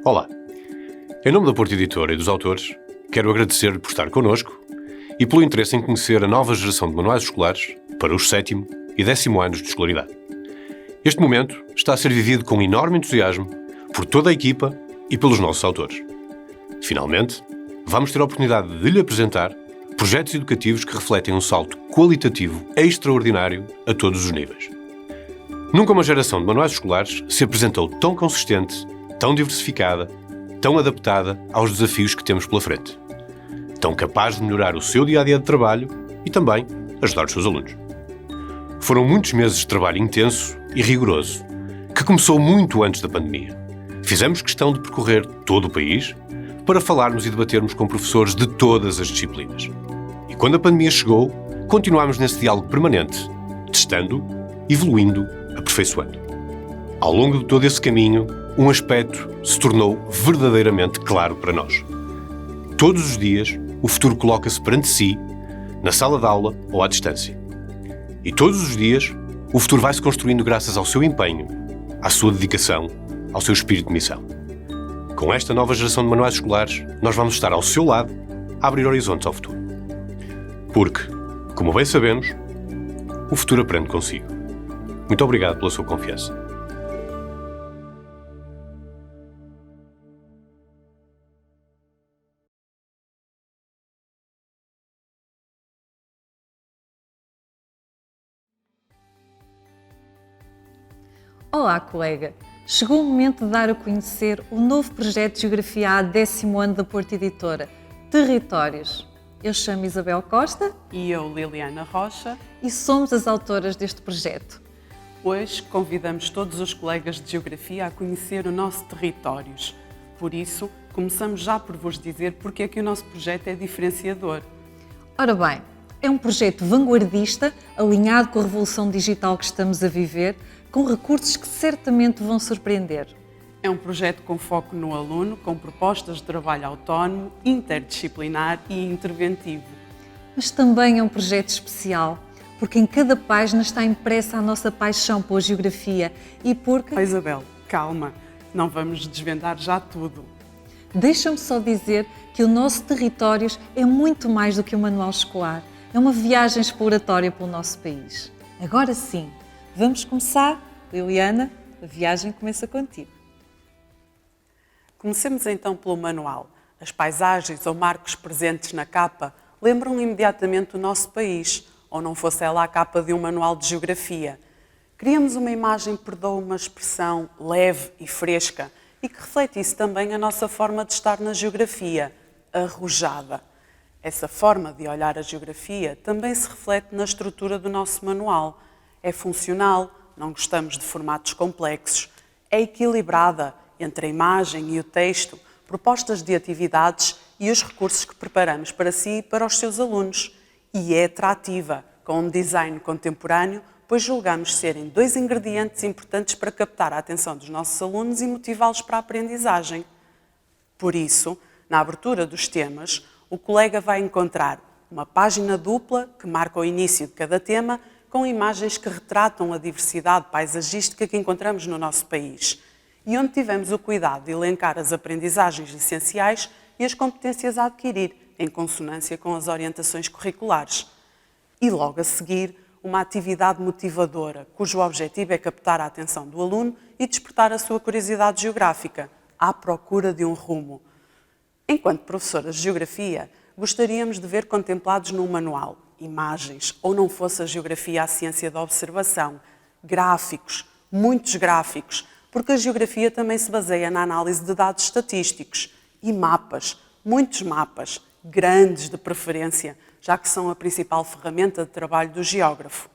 Olá! Em nome da Porto Editora e dos autores, quero agradecer-lhe por estar connosco e pelo interesse em conhecer a nova geração de manuais escolares para os 7º e 10º anos de escolaridade. Este momento está a ser vivido com enorme entusiasmo por toda a equipa e pelos nossos autores. Finalmente, vamos ter a oportunidade de lhe apresentar projetos educativos que refletem um salto qualitativo extraordinário a todos os níveis. Nunca uma geração de manuais escolares se apresentou tão consistente, tão diversificada, tão adaptada aos desafios que temos pela frente. Tão capaz de melhorar o seu dia-a-dia de trabalho e também ajudar os seus alunos. Foram muitos meses de trabalho intenso e rigoroso, que começou muito antes da pandemia. Fizemos questão de percorrer todo o país para falarmos e debatermos com professores de todas as disciplinas. E quando a pandemia chegou, continuámos nesse diálogo permanente, testando, evoluindo, aperfeiçoando. Ao longo de todo esse caminho, um aspecto se tornou verdadeiramente claro para nós. Todos os dias, o futuro coloca-se perante si, na sala de aula ou à distância. E todos os dias, o futuro vai-se construindo graças ao seu empenho, à sua dedicação, ao seu espírito de missão. Com esta nova geração de manuais escolares, nós vamos estar ao seu lado a abrir horizontes ao futuro. Porque, como bem sabemos, o futuro aprende consigo. Muito obrigado pela sua confiança. Olá, colega! Chegou o momento de dar a conhecer o novo projeto de Geografia A 10º ano da Porto Editora, Territórios. Eu chamo Isabel Costa. E eu, Liliana Rocha. E somos as autoras deste projeto. Hoje convidamos todos os colegas de Geografia a conhecer o nosso Territórios. Por isso, começamos já por vos dizer porque é que o nosso projeto é diferenciador. Ora bem, é um projeto vanguardista, alinhado com a revolução digital que estamos a viver, com recursos que certamente vão surpreender. É um projeto com foco no aluno, com propostas de trabalho autónomo, interdisciplinar e interventivo. Mas também é um projeto especial, porque em cada página está impressa a nossa paixão pela geografia e porque... Oh, Isabel, calma, não vamos desvendar já tudo. Deixa-me só dizer que o nosso Territórios é muito mais do que um manual escolar. É uma viagem exploratória pelo nosso país. Agora sim, vamos começar? Liliana, a viagem começa contigo. Comecemos então pelo manual. As paisagens ou marcos presentes na capa lembram imediatamente o nosso país, ou não fosse ela a capa de um manual de geografia. Criamos uma imagem, perdoa uma expressão, leve e fresca e que refletisse também a nossa forma de estar na geografia, arrojada. Essa forma de olhar a geografia também se reflete na estrutura do nosso manual. É funcional, não gostamos de formatos complexos, é equilibrada entre a imagem e o texto, propostas de atividades e os recursos que preparamos para si e para os seus alunos. E é atrativa, com um design contemporâneo, pois julgamos serem dois ingredientes importantes para captar a atenção dos nossos alunos e motivá-los para a aprendizagem. Por isso, na abertura dos temas, o colega vai encontrar uma página dupla que marca o início de cada tema, com imagens que retratam a diversidade paisagística que encontramos no nosso país e onde tivemos o cuidado de elencar as aprendizagens essenciais e as competências a adquirir, em consonância com as orientações curriculares. E logo a seguir, uma atividade motivadora, cujo objetivo é captar a atenção do aluno e despertar a sua curiosidade geográfica, à procura de um rumo. Enquanto professoras de Geografia, gostaríamos de ver contemplados num manual imagens, ou não fosse a geografia a ciência da observação, gráficos, muitos gráficos, porque a geografia também se baseia na análise de dados estatísticos e mapas, muitos mapas, grandes de preferência, já que são a principal ferramenta de trabalho do geógrafo.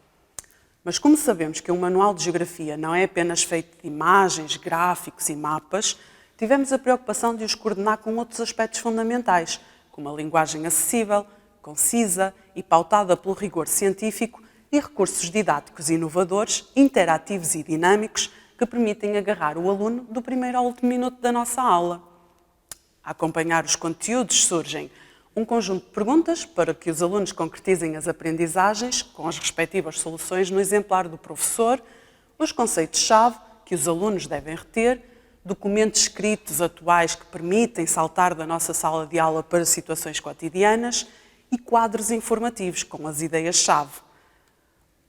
Mas como sabemos que um manual de geografia não é apenas feito de imagens, gráficos e mapas, tivemos a preocupação de os coordenar com outros aspectos fundamentais, como a linguagem acessível, concisa e pautada pelo rigor científico e recursos didáticos inovadores, interativos e dinâmicos que permitem agarrar o aluno do primeiro ao último minuto da nossa aula. A acompanhar os conteúdos surgem um conjunto de perguntas para que os alunos concretizem as aprendizagens com as respectivas soluções no exemplar do professor, os conceitos-chave que os alunos devem reter, documentos escritos atuais que permitem saltar da nossa sala de aula para situações cotidianas e quadros informativos com as ideias-chave.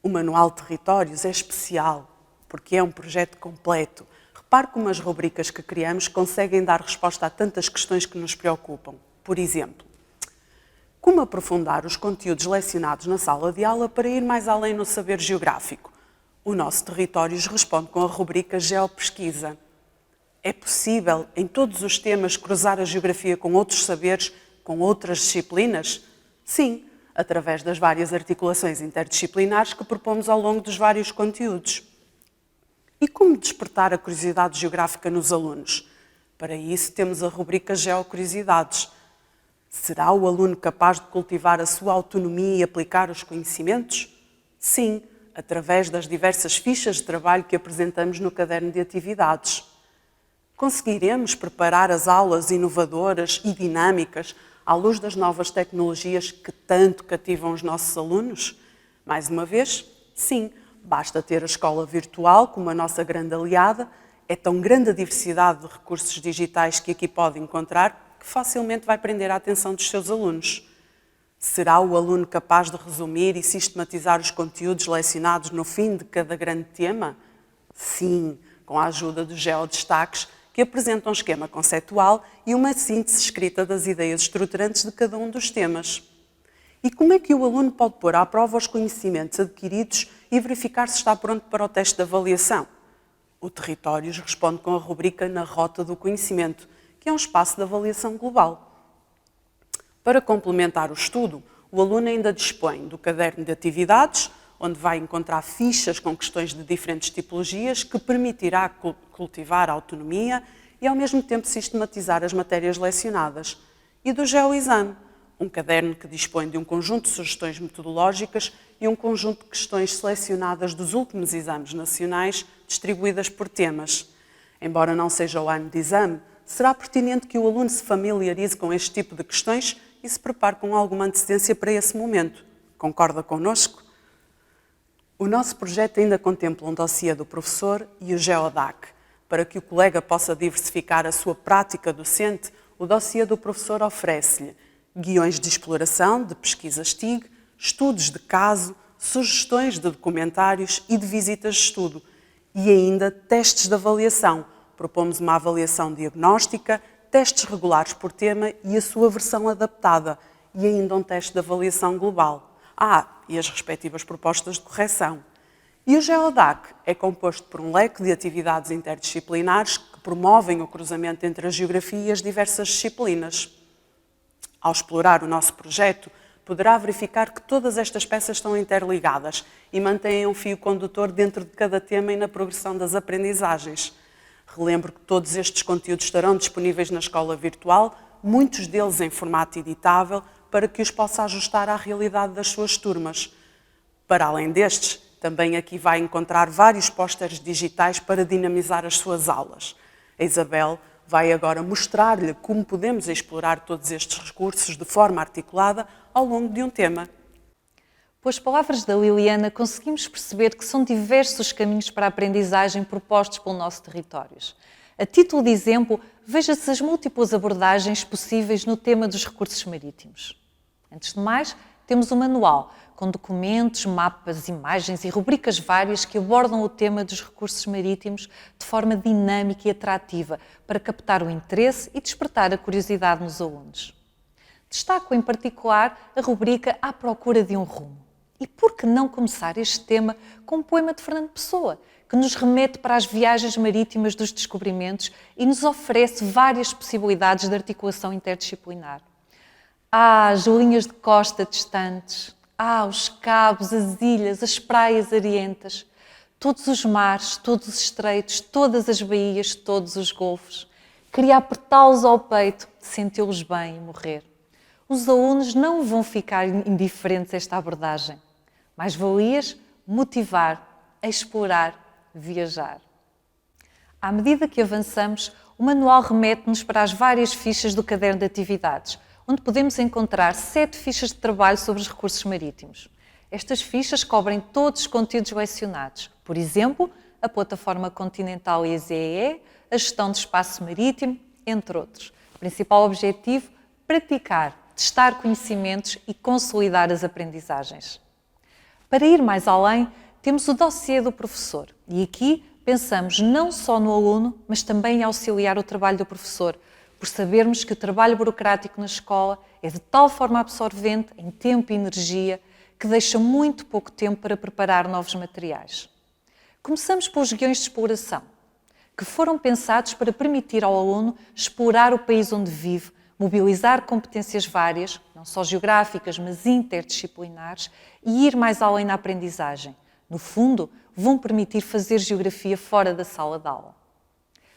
O Manual de Territórios é especial porque é um projeto completo. Repare como as rubricas que criamos conseguem dar resposta a tantas questões que nos preocupam. Por exemplo, como aprofundar os conteúdos lecionados na sala de aula para ir mais além no saber geográfico? O nosso Territórios responde com a rubrica Geopesquisa. É possível, em todos os temas, cruzar a geografia com outros saberes, com outras disciplinas? Sim, através das várias articulações interdisciplinares que propomos ao longo dos vários conteúdos. E como despertar a curiosidade geográfica nos alunos? Para isso, temos a rubrica Geocuriosidades. Será o aluno capaz de cultivar a sua autonomia e aplicar os conhecimentos? Sim, através das diversas fichas de trabalho que apresentamos no caderno de atividades. Conseguiremos preparar as aulas inovadoras e dinâmicas à luz das novas tecnologias que tanto cativam os nossos alunos? Mais uma vez, sim, basta ter a escola virtual como a nossa grande aliada. É tão grande a diversidade de recursos digitais que aqui pode encontrar que facilmente vai prender a atenção dos seus alunos. Será o aluno capaz de resumir e sistematizar os conteúdos lecionados no fim de cada grande tema? Sim, com a ajuda dos geodestaques, que apresentam um esquema conceitual e uma síntese escrita das ideias estruturantes de cada um dos temas. E como é que o aluno pode pôr à prova os conhecimentos adquiridos e verificar se está pronto para o teste de avaliação? O Territórios responde com a rubrica Na Rota do Conhecimento, que é um espaço de avaliação global. Para complementar o estudo, o aluno ainda dispõe do caderno de atividades, onde vai encontrar fichas com questões de diferentes tipologias que permitirá cultivar a autonomia e, ao mesmo tempo, sistematizar as matérias lecionadas. E do GeoExame, um caderno que dispõe de um conjunto de sugestões metodológicas e um conjunto de questões selecionadas dos últimos exames nacionais, distribuídas por temas. Embora não seja o ano de exame, será pertinente que o aluno se familiarize com este tipo de questões e se prepare com alguma antecedência para esse momento. Concorda connosco? O nosso projeto ainda contempla um dossiê do professor e o GeoDAC. Para que o colega possa diversificar a sua prática docente, o dossiê do professor oferece-lhe guiões de exploração, de pesquisas TIG, estudos de caso, sugestões de documentários e de visitas de estudo, e ainda testes de avaliação. Propomos uma avaliação diagnóstica, testes regulares por tema e a sua versão adaptada, e ainda um teste de avaliação global. E as respectivas propostas de correção. E o GeoDAC é composto por um leque de atividades interdisciplinares que promovem o cruzamento entre a geografia e as diversas disciplinas. Ao explorar o nosso projeto, poderá verificar que todas estas peças estão interligadas e mantêm um fio condutor dentro de cada tema e na progressão das aprendizagens. Relembro que todos estes conteúdos estarão disponíveis na escola virtual, muitos deles em formato editável, para que os possa ajustar à realidade das suas turmas. Para além destes, também aqui vai encontrar vários pósteres digitais para dinamizar as suas aulas. A Isabel vai agora mostrar-lhe como podemos explorar todos estes recursos de forma articulada ao longo de um tema. Pelas palavras da Liliana, conseguimos perceber que são diversos os caminhos para a aprendizagem propostos pelo nosso Territórios. A título de exemplo, veja-se as múltiplas abordagens possíveis no tema dos recursos marítimos. Antes de mais, temos um manual com documentos, mapas, imagens e rubricas várias que abordam o tema dos recursos marítimos de forma dinâmica e atrativa para captar o interesse e despertar a curiosidade nos alunos. Destaco em particular a rubrica À Procura de um Rumo. E por que não começar este tema com um poema de Fernando Pessoa, que nos remete para as viagens marítimas dos descobrimentos e nos oferece várias possibilidades de articulação interdisciplinar. As linhas de costa distantes, os cabos, as ilhas, as praias arientas, todos os mares, todos os estreitos, todas as baías, todos os golfos. Queria apertá-los ao peito, senti-los bem e morrer. Os alunos não vão ficar indiferentes a esta abordagem. Mais valias motivar, explorar, viajar. À medida que avançamos, o manual remete-nos para as várias fichas do caderno de atividades, onde podemos encontrar 7 fichas de trabalho sobre os recursos marítimos. Estas fichas cobrem todos os conteúdos lecionados. Por exemplo, a plataforma continental e a ZEE, a gestão do espaço marítimo, entre outros. Principal objetivo: praticar, testar conhecimentos e consolidar as aprendizagens. Para ir mais além, temos o dossiê do professor e aqui pensamos não só no aluno, mas também em auxiliar o trabalho do professor, por sabermos que o trabalho burocrático na escola é de tal forma absorvente em tempo e energia que deixa muito pouco tempo para preparar novos materiais. Começamos pelos guiões de exploração, que foram pensados para permitir ao aluno explorar o país onde vive, mobilizar competências várias, não só geográficas, mas interdisciplinares, e ir mais além na aprendizagem. No fundo, vão permitir fazer geografia fora da sala de aula.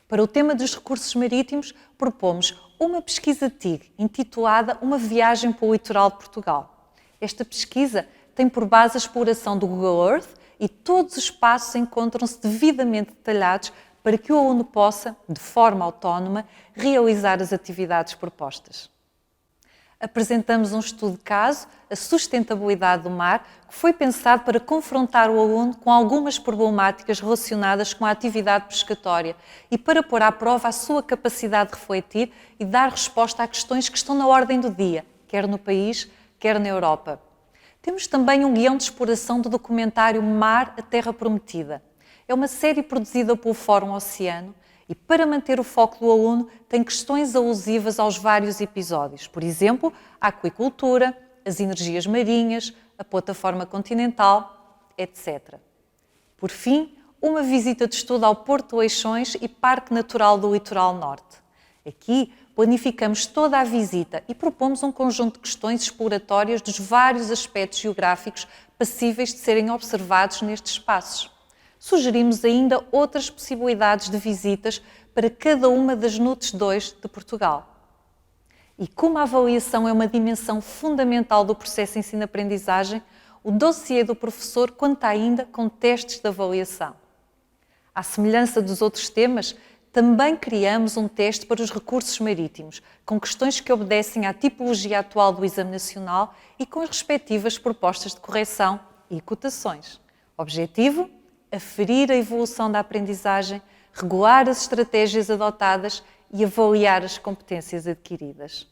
Para o tema dos recursos marítimos, propomos uma pesquisa TIG, intitulada Uma Viagem pelo Litoral de Portugal. Esta pesquisa tem por base a exploração do Google Earth e todos os passos encontram-se devidamente detalhados para que o aluno possa, de forma autónoma, realizar as atividades propostas. Apresentamos um estudo de caso, a sustentabilidade do mar, que foi pensado para confrontar o aluno com algumas problemáticas relacionadas com a atividade pescatória e para pôr à prova a sua capacidade de refletir e dar resposta a questões que estão na ordem do dia, quer no país, quer na Europa. Temos também um guião de exploração do documentário Mar, a Terra Prometida. É uma série produzida pelo Fórum Oceano e, para manter o foco do aluno, tem questões alusivas aos vários episódios. Por exemplo, a aquicultura, as energias marinhas, a plataforma continental, etc. Por fim, uma visita de estudo ao Porto de Leixões e Parque Natural do Litoral Norte. Aqui, planificamos toda a visita e propomos um conjunto de questões exploratórias dos vários aspectos geográficos passíveis de serem observados nestes espaços. Sugerimos ainda outras possibilidades de visitas para cada uma das NUTS 2 de Portugal. E como a avaliação é uma dimensão fundamental do processo ensino-aprendizagem, o dossiê do professor conta ainda com testes de avaliação. À semelhança dos outros temas, também criamos um teste para os recursos marítimos, com questões que obedecem à tipologia atual do Exame Nacional e com as respectivas propostas de correção e cotações. Objetivo: aferir a evolução da aprendizagem, regular as estratégias adotadas e avaliar as competências adquiridas.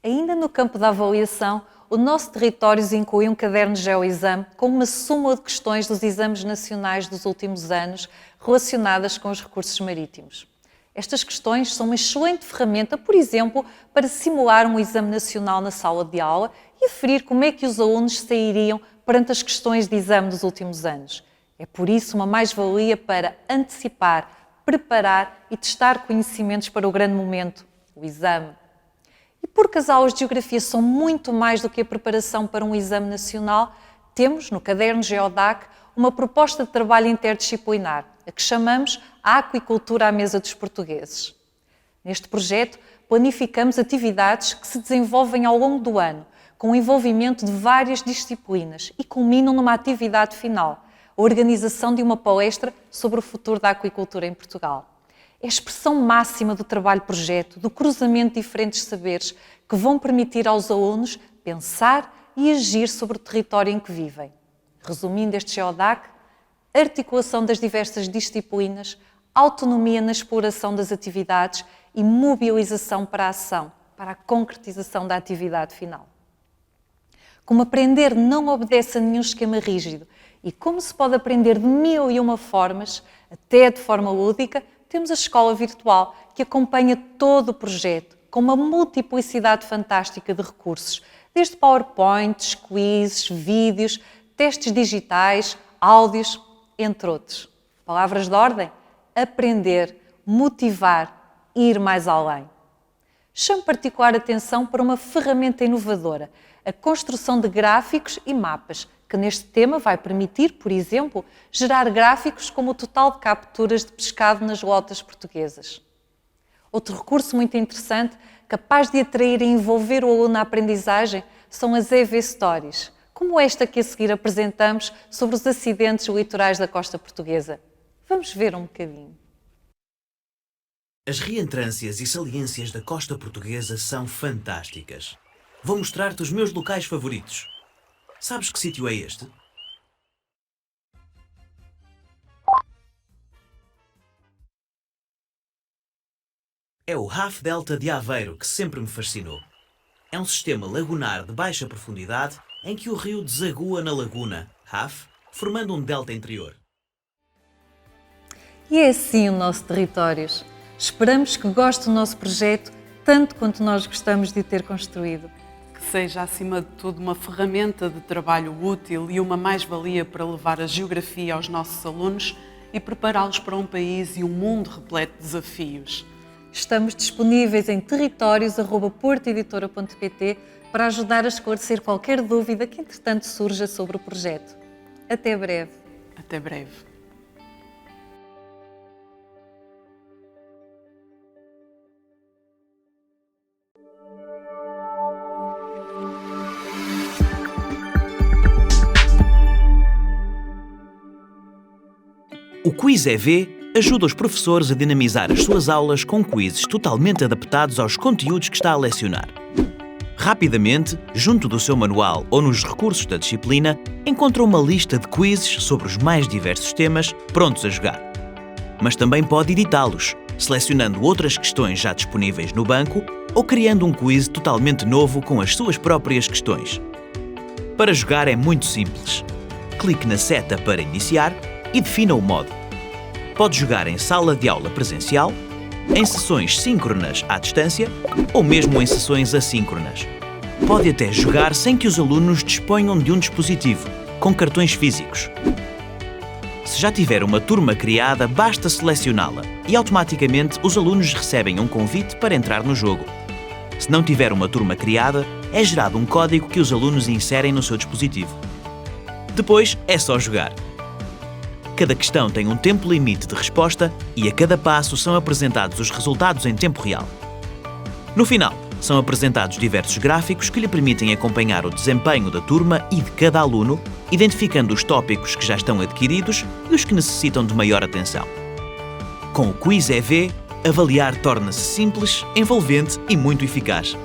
Ainda no campo da avaliação, o nosso Territórios inclui um caderno de geoexame com uma súmula de questões dos exames nacionais dos últimos anos relacionadas com os recursos marítimos. Estas questões são uma excelente ferramenta, por exemplo, para simular um exame nacional na sala de aula e aferir como é que os alunos sairiam perante as questões de exame dos últimos anos. É por isso uma mais-valia para antecipar, preparar e testar conhecimentos para o grande momento, o exame. E porque as aulas de Geografia são muito mais do que a preparação para um exame nacional, temos, no caderno GeoDAC, uma proposta de trabalho interdisciplinar, a que chamamos a Aquicultura à Mesa dos Portugueses. Neste projeto, planificamos atividades que se desenvolvem ao longo do ano, com o envolvimento de várias disciplinas e culminam numa atividade final, a organização de uma palestra sobre o futuro da aquicultura em Portugal. É a expressão máxima do trabalho-projeto, do cruzamento de diferentes saberes que vão permitir aos alunos pensar e agir sobre o território em que vivem. Resumindo este GeoDAC, articulação das diversas disciplinas, autonomia na exploração das atividades e mobilização para a ação, para a concretização da atividade final. Como aprender não obedece a nenhum esquema rígido e como se pode aprender de 1001 formas, até de forma lúdica, temos a escola virtual que acompanha todo o projeto com uma multiplicidade fantástica de recursos, desde PowerPoints, quizzes, vídeos, testes digitais, áudios, entre outros. Palavras de ordem? Aprender, motivar, ir mais além. Chamo particular atenção para uma ferramenta inovadora, a construção de gráficos e mapas, que neste tema vai permitir, por exemplo, gerar gráficos como o total de capturas de pescado nas lotas portuguesas. Outro recurso muito interessante, capaz de atrair e envolver o aluno na aprendizagem, são as EV Stories, como esta que a seguir apresentamos sobre os acidentes litorais da costa portuguesa. Vamos ver um bocadinho. As reentrâncias e saliências da costa portuguesa são fantásticas. Vou mostrar-te os meus locais favoritos. Sabes que sítio é este? é o RAF Delta de Aveiro que sempre me fascinou. É um sistema lagunar de baixa profundidade em que o rio desagua na laguna, RAF, formando um delta interior. E é assim o nosso Territórios. Esperamos que goste do nosso projeto tanto quanto nós gostamos de o ter construído. Que seja, acima de tudo, uma ferramenta de trabalho útil e uma mais-valia para levar a geografia aos nossos alunos e prepará-los para um país e um mundo repleto de desafios. Estamos disponíveis em territórios@portoeditora.pt para ajudar a esclarecer qualquer dúvida que entretanto surja sobre o projeto. Até breve. Até breve. O Quiz EV ajuda os professores a dinamizar as suas aulas com quizzes totalmente adaptados aos conteúdos que está a lecionar. Rapidamente, junto do seu manual ou nos recursos da disciplina, encontra uma lista de quizzes sobre os mais diversos temas prontos a jogar. Mas também pode editá-los, selecionando outras questões já disponíveis no banco ou criando um quiz totalmente novo com as suas próprias questões. Para jogar é muito simples. Clique na seta para iniciar e defina o modo. Pode jogar em sala de aula presencial, em sessões síncronas à distância ou mesmo em sessões assíncronas. Pode até jogar sem que os alunos disponham de um dispositivo, com cartões físicos. Se já tiver uma turma criada, basta selecioná-la e automaticamente os alunos recebem um convite para entrar no jogo. Se não tiver uma turma criada, é gerado um código que os alunos inserem no seu dispositivo. Depois é só jogar. Cada questão tem um tempo limite de resposta e a cada passo são apresentados os resultados em tempo real. No final, são apresentados diversos gráficos que lhe permitem acompanhar o desempenho da turma e de cada aluno, identificando os tópicos que já estão adquiridos e os que necessitam de maior atenção. Com o Quiz EV, avaliar torna-se simples, envolvente e muito eficaz.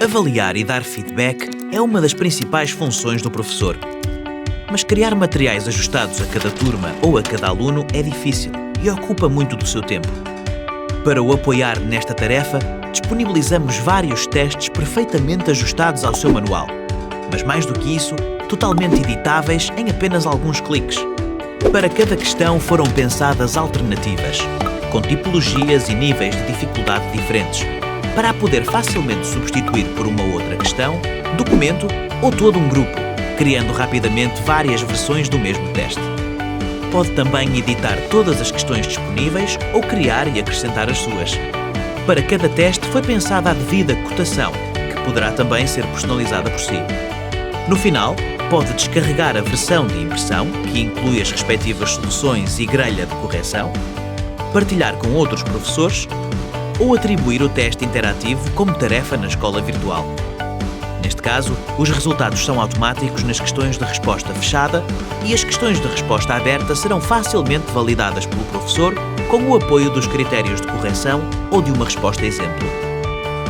Avaliar e dar feedback é uma das principais funções do professor. Mas criar materiais ajustados a cada turma ou a cada aluno é difícil e ocupa muito do seu tempo. Para o apoiar nesta tarefa, disponibilizamos vários testes perfeitamente ajustados ao seu manual, mas mais do que isso, totalmente editáveis em apenas alguns cliques. Para cada questão foram pensadas alternativas, com tipologias e níveis de dificuldade diferentes, para a poder facilmente substituir por uma outra questão, documento ou todo um grupo, criando rapidamente várias versões do mesmo teste. Pode também editar todas as questões disponíveis ou criar e acrescentar as suas. Para cada teste foi pensada a devida cotação, que poderá também ser personalizada por si. No final, pode descarregar a versão de impressão, que inclui as respectivas soluções e grelha de correção, partilhar com outros professores ou atribuir o teste interativo como tarefa na escola virtual. Neste caso, os resultados são automáticos nas questões de resposta fechada e as questões de resposta aberta serão facilmente validadas pelo professor com o apoio dos critérios de correção ou de uma resposta exemplo.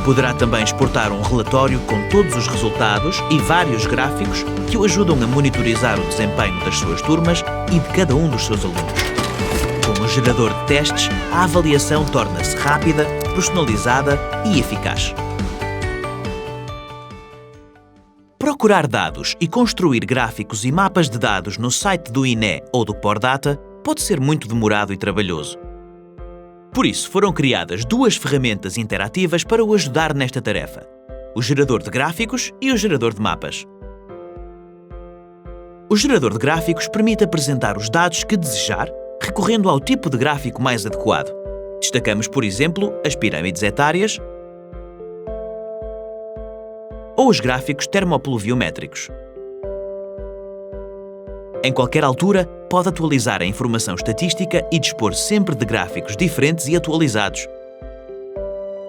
Poderá também exportar um relatório com todos os resultados e vários gráficos que o ajudam a monitorizar o desempenho das suas turmas e de cada um dos seus alunos. Com o gerador de testes, a avaliação torna-se rápida, personalizada e eficaz. Procurar dados e construir gráficos e mapas de dados no site do INE ou do Pordata pode ser muito demorado e trabalhoso. Por isso, foram criadas duas ferramentas interativas para o ajudar nesta tarefa: o gerador de gráficos e o gerador de mapas. O gerador de gráficos permite apresentar os dados que desejar, recorrendo ao tipo de gráfico mais adequado. Destacamos, por exemplo, as pirâmides etárias ou os gráficos termopluviométricos. Em qualquer altura, pode atualizar a informação estatística e dispor sempre de gráficos diferentes e atualizados.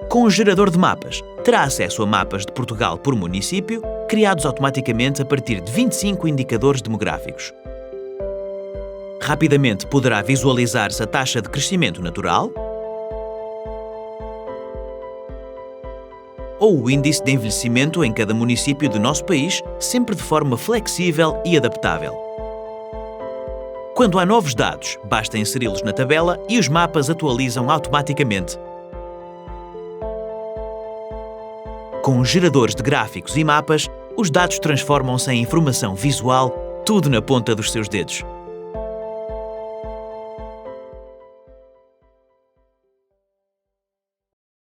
Com o gerador de mapas, terá acesso a mapas de Portugal por município, criados automaticamente a partir de 25 indicadores demográficos. Rapidamente poderá visualizar-se a taxa de crescimento natural ou o índice de envelhecimento em cada município do nosso país, sempre de forma flexível e adaptável. Quando há novos dados, basta inseri-los na tabela e os mapas atualizam automaticamente. Com geradores de gráficos e mapas, os dados transformam-se em informação visual, tudo na ponta dos seus dedos.